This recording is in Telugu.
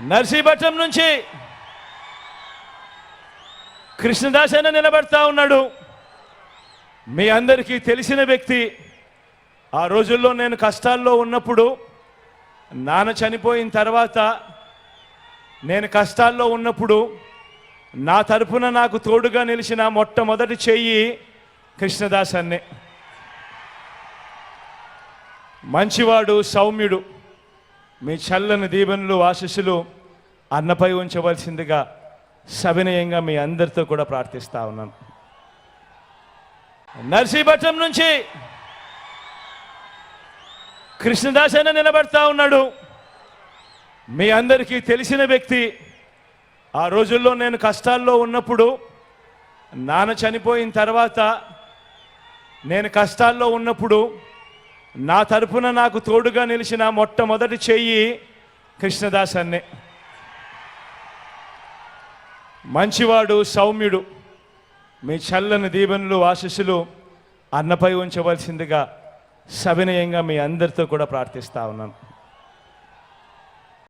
నర్సీపట్నం నుంచి కృష్ణదాస్ అన్న నిలబడతా ఉన్నాడు. మీ అందరికీ తెలిసిన వ్యక్తి. ఆ రోజుల్లో నేను కష్టాల్లో ఉన్నప్పుడు, నాన్న చనిపోయిన తర్వాత నేను కష్టాల్లో ఉన్నప్పుడు నా తరపున నాకు తోడుగా నిలిచిన మొట్టమొదటి చెయ్యి కృష్ణదాస్ అన్నే. మంచివాడు, సౌమ్యుడు. మీ చల్లని దీవెనలు, ఆశీస్సులు అన్నపై ఉంచవలసిందిగా సవినయంగా మీ అందరితో కూడా ప్రార్థిస్తా ఉన్నాను. నర్సీపట్నం నుంచి కృష్ణదాస్ అన్న నిలబడతా ఉన్నాడు. మీ అందరికీ తెలిసిన వ్యక్తి. ఆ రోజుల్లో నేను కష్టాల్లో ఉన్నప్పుడు, నాన్న చనిపోయిన తర్వాత నేను కష్టాల్లో ఉన్నప్పుడు నా తరపున నాకు తోడుగా నిలిచిన మొట్టమొదటి చెయ్యి కృష్ణదాస్ అన్నే. మంచివాడు, సౌమ్యుడు. మీ చల్లని దీవెనలు, ఆశీస్సులు అన్నపై ఉంచవలసిందిగా సవినయంగా మీ అందరితో కూడా ప్రార్థిస్తా ఉన్నాను.